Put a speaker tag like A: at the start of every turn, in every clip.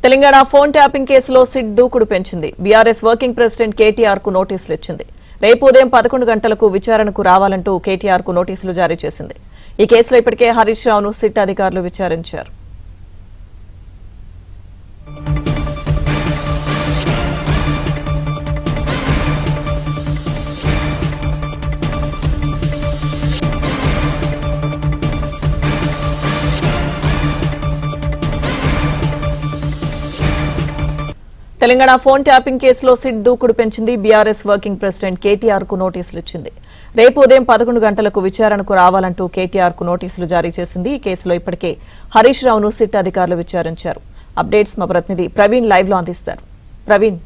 A: Telangana phone tapping కేసులో SIT దూకుడు పెంచింది. బీఆర్ఎస్ వర్కింగ్ ప్రెసిడెంట్ కేటీఆర్ కు నోటీసులు ఇచ్చింది. రేపు ఉదయం 11 గంటలకు విచారణకు రావాలంటూ కేటీఆర్ కు నోటీసులు జారీ చేసింది. ఈ కేసులో ఇప్పటికే హరీష్ రావును సిట్ అధికారులు విచారించారు. తెలంగాణ ఫోన్ ట్యాపింగ్ కేసులో సిట్ దూకుడు పెంచింది. బీఆర్ఎస్ వర్కింగ్ ప్రెసిడెంట్ కేటీఆర్ కు నోటీసులు ఇచ్చింది. రేపు ఉదయం 11 గంటలకు విచారణకు రావాలంటూ కేటీఆర్ కు నోటీసులు జారీ చేసింది. ఈ కేసులో ఇప్పటికే హరీష్ రావును సిట్ అధికారులు విచారించారు. అప్డేట్స్ మా ప్రతినిధి ప్రవీణ్ లైవ్ లో అందిస్తారు. ప్రవీణ్,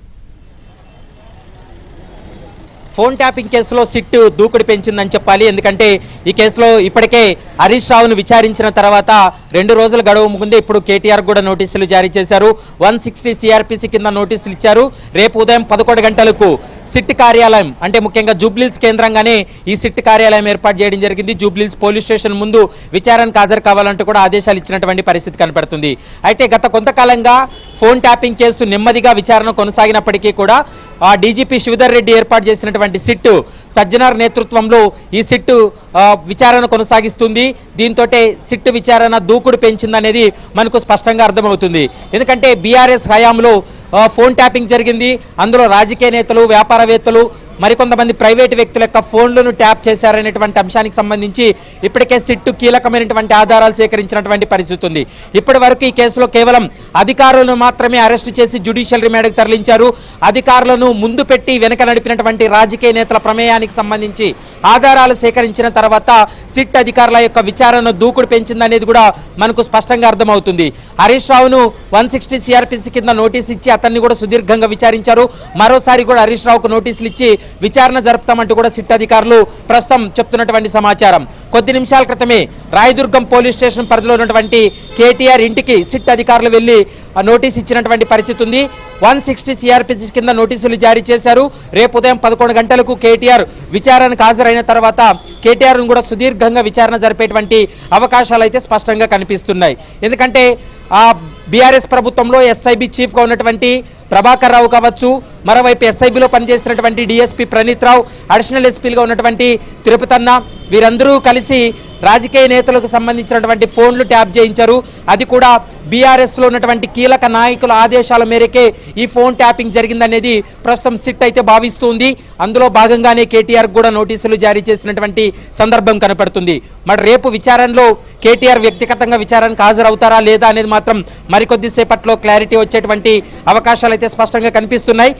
B: ఫోన్ ట్యాపింగ్ కేసులో సిట్ దూకుడు పెంచిందని చెప్పాలి. ఎందుకంటే ఈ కేసులో ఇప్పటికే హరీష్ రావును విచారించిన తర్వాత 2 రోజుల గడువు ముందే ఇప్పుడు కేటీఆర్ కూడా నోటీసులు జారీ చేశారు. 160 సిఆర్పిసి కింద నోటీసులు ఇచ్చారు. రేపు ఉదయం 11 గంటలకు సిట్ కార్యాలయం, అంటే ముఖ్యంగా జూబ్లీహిల్స్ కేంద్రంగానే ఈ సిట్ కార్యాలయం ఏర్పాటు చేయడం జరిగింది. జూబ్లీహిల్స్ పోలీస్ స్టేషన్ ముందు విచారణకు హాజరు కావాలంటూ కూడా ఆదేశాలు ఇచ్చినటువంటి పరిస్థితి కనపడుతుంది. అయితే గత కొంతకాలంగా ఫోన్ ట్యాపింగ్ కేసు నెమ్మదిగా విచారణ కొనసాగినప్పటికీ కూడా డీజీపీ శివధర్ రెడ్డి ఏర్పాటు చేసినటువంటి సిట్ సజ్జనార్ నేతృత్వంలో ఈ సిట్ విచారణ కొనసాగిస్తుంది. దీంతో సిట్ విచారణ దూకుడు పెంచిందనేది మనకు స్పష్టంగా అర్థమవుతుంది. ఎందుకంటే బీఆర్ఎస్ హయాంలో ఫోన్ ట్యాపింగ్ జరిగింది. అందులో రాజకీయ నేతలు, వ్యాపారవేత్తలు, మరికొంతమంది ప్రైవేటు వ్యక్తుల యొక్క ఫోన్లను ట్యాప్ చేశారనేటువంటి అంశానికి సంబంధించి ఇప్పటికే సిట్టు కీలకమైనటువంటి ఆధారాలు సేకరించినటువంటి పరిస్థితి ఉంది. ఇప్పటి వరకు ఈ కేసులో కేవలం అధికారులను మాత్రమే అరెస్టు చేసి జ్యుడిషియల్ రిమాండ్కు తరలించారు. అధికారులను ముందు పెట్టి వెనక నడిపినటువంటి రాజకీయ నేతల ప్రమేయానికి సంబంధించి ఆధారాలు సేకరించిన తర్వాత సిట్ అధికారుల యొక్క విచారణ దూకుడు పెంచిందనేది కూడా మనకు స్పష్టంగా అర్థమవుతుంది. హరీష్ రావును 160 సిఆర్పిసి కింద నోటీసు ఇచ్చి అతన్ని కూడా సుదీర్ఘంగా విచారించారు. మరోసారి కూడా హరీష్ రావుకు నోటీసులు ఇచ్చి విచారణ జరుపుతామంటూ కూడా సిట్ అధికారులు ప్రస్తుతం చెప్తున్నటువంటి సమాచారం. కొద్ది నిమిషాల క్రితమే రాయదుర్గం పోలీస్ స్టేషన్ పరిధిలో ఉన్నటువంటి కేటీఆర్ ఇంటికి సిట్ అధికారులు వెళ్లి నోటీసు ఇచ్చినటువంటి పరిస్థితి ఉంది. 160 సిఆర్పిసి కింద నోటీసులు జారీ చేశారు. రేపు ఉదయం 11 గంటలకు కేటీఆర్ విచారణకు హాజరైన తర్వాత కేటీఆర్ కూడా సుదీర్ఘంగా విచారణ జరిపేటువంటి అవకాశాలు అయితే స్పష్టంగా కనిపిస్తున్నాయి. ఎందుకంటే బీఆర్ఎస్ ప్రభుత్వంలో ఎస్ఐబి చీఫ్గా ఉన్నటువంటి ప్రభాకర్ రావు కావచ్చు, మరోవైపు ఎస్ఐబిలో పనిచేసినటువంటి డిఎస్పీ ప్రణీత్ రావు, అడిషనల్ ఎస్పీలుగా ఉన్నటువంటి తిరుపతన్న, వీరందరూ కలిసి రాజకీయ నేతలకు సంబంధించినటువంటి ఫోన్లు ట్యాప్ చేయించారు. అది కూడా బీఆర్ఎస్లో ఉన్నటువంటి కీలక నాయకుల ఆదేశాల మేరకే ఈ ఫోన్ ట్యాపింగ్ జరిగిందనేది ప్రస్తుతం సిట్ అయితే భావిస్తుంది. అందులో భాగంగానే కేటీఆర్ కూడా నోటీసులు జారీ చేసినటువంటి సందర్భం కనపడుతుంది. మరి రేపు విచారణలో కేటీఆర్ వ్యక్తిగతంగా విచారణకు హాజరవుతారా లేదా అనేది మాత్రం మరికొద్దిసేపట్లో క్లారిటీ వచ్చేటువంటి అవకాశాలు అయితే స్పష్టంగా కనిపిస్తున్నాయి.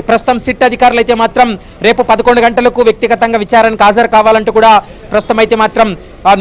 B: ప్రస్తుతం సిట్ అధికారులు అయితే మాత్రం రేపు 11 గంటలకు వ్యక్తిగతంగా విచారణకు హాజరు కావాలంటూ కూడా ప్రస్తుతం అయితే మాత్రం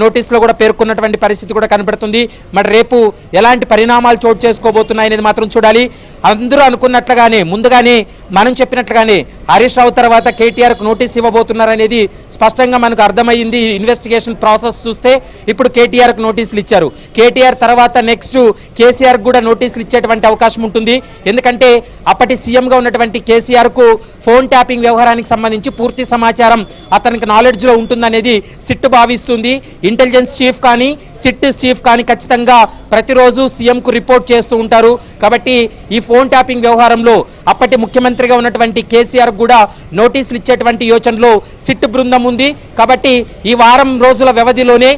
B: నోటీసులో కూడా పేర్కొన్నటువంటి పరిస్థితి కూడా కనపడుతుంది. మరి రేపు ఎలాంటి పరిణామాలు చోటు చేసుకోబోతున్నాయి అనేది మాత్రం చూడాలి. అందరూ అనుకున్నట్లుగానే ముందుగానే మనం చెప్పినట్లుగానే హరీష్ రావు తర్వాత కేటీఆర్కు నోటీస్ ఇవ్వబోతున్నారనేది స్పష్టంగా మనకు అర్థమైంది. ఇన్వెస్టిగేషన్ ప్రాసెస్ చూస్తే ఇప్పుడు కేటీఆర్కు నోటీసులు ఇచ్చారు. కేటీఆర్ తర్వాత నెక్స్ట్ కేసీఆర్ కూడా నోటీసులు ఇచ్చేటువంటి అవకాశం ఉంటుంది. ఎందుకంటే అప్పటి సీఎంగా ఉన్నటువంటి కేసీఆర్కు ఫోన్ ట్యాపింగ్ వ్యవహారానికి సంబంధించి పూర్తి సమాచారం అతనికి నాలెడ్జ్లో ఉంటుందనేది సిట్ భావిస్తుంది. ఇంటెలిజెన్స్ చీఫ్ కానీ సిట్ చీఫ్ కానీ ఖచ్చితంగా ప్రతిరోజు సీఎంకు రిపోర్ట్ చేస్తూ ఉంటారు. కాబట్టి ఈ ఫోన్ ట్యాపింగ్ వ్యవహారంలో అప్పటి ముఖ్యమంత్రిగా ఉన్నటువంటి కేసీఆర్ కూడా నోటీసులు ఇచ్చేటువంటి యోచనలో సిట్ బృందం ఉంది. కాబట్టి ఈ వారం రోజుల వ్యవధిలోనే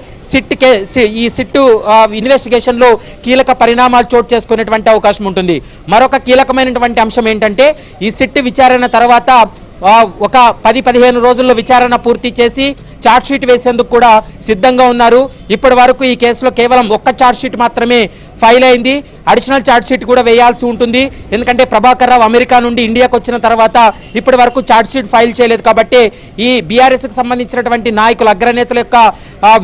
B: ఈ సిట్టు ఇన్వెస్టిగేషన్లో కీలక పరిణామాలు చోటు చేసుకునేటువంటి అవకాశం ఉంటుంది. మరొక కీలకమైనటువంటి అంశం ఏంటంటే ఈ సిట్ విచారణ తర్వాత ఒక 10-15 రోజుల్లో విచారణ పూర్తి చేసి ఛార్జ్షీట్ వేసేందుకు కూడా సిద్ధంగా ఉన్నారు. ఇప్పటి వరకు ఈ కేసులో కేవలం ఒక్క ఛార్జ్షీట్ మాత్రమే ఫైల్ అయింది. అడిషనల్ ఛార్జ్షీట్ కూడా వేయాల్సి ఉంటుంది. ఎందుకంటే ప్రభాకర్ రావు అమెరికా నుండి ఇండియాకు వచ్చిన తర్వాత ఇప్పటి వరకు ఛార్జ్షీట్ ఫైల్ చేయలేదు. కాబట్టి ఈ బీఆర్ఎస్కి సంబంధించినటువంటి నాయకుల అగ్రనేతల యొక్క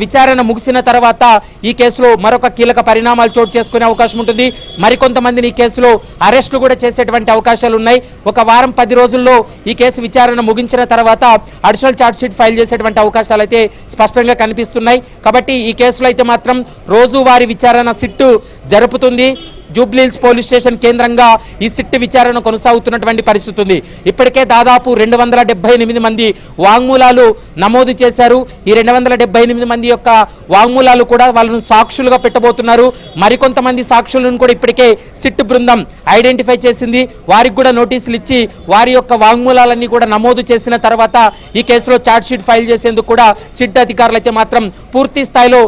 B: విచారణ ముగిసిన తర్వాత ఈ కేసులో మరొక కీలక పరిణామాలు చోటు చేసుకునే అవకాశం ఉంటుంది. మరికొంతమందిని ఈ కేసులో అరెస్టులు కూడా చేసేటువంటి అవకాశాలు ఉన్నాయి. ఒక వారం 10 రోజుల్లో ఈ కేసు విచారణ ముగించిన తర్వాత అడిషనల్ ఛార్జ్షీట్ ఫైల్ చేసేటువంటి అవకాశాలు అయితే స్పష్టంగా కనిపిస్తున్నాయి. కాబట్టి ఈ కేసులో అయితే మాత్రం రోజువారీ విచారణ సిట్టు జరుపుతుంది. జూబ్లీహిల్స్ పోలీస్ స్టేషన్ కేంద్రంగా ఈ సిట్ విచారణ కొనసాగుతున్నటువంటి పరిస్థితి ఉంది. ఇప్పటికే దాదాపు 278 మంది వాంగ్మూలాలు నమోదు చేశారు. ఈ 278 మంది యొక్క వాంగ్మూలాలు కూడా వాళ్ళను సాక్షులుగా పెట్టబోతున్నారు. మరికొంతమంది సాక్షులను కూడా ఇప్పటికే సిట్ బృందం ఐడెంటిఫై చేసింది. వారికి కూడా నోటీసులు ఇచ్చి వారి యొక్క వాంగ్మూలాలన్నీ కూడా నమోదు చేసిన తర్వాత ఈ కేసులో ఛార్జ్ షీట్ ఫైల్ చేసేందుకు కూడా సిట్ అధికారులు అయితే మాత్రం పూర్తి స్థాయిలో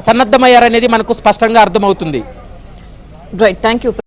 B: సన్నద్ధమయ్యారనేది మనకు స్పష్టంగా అర్థమవుతుంది.
A: Right, thank you.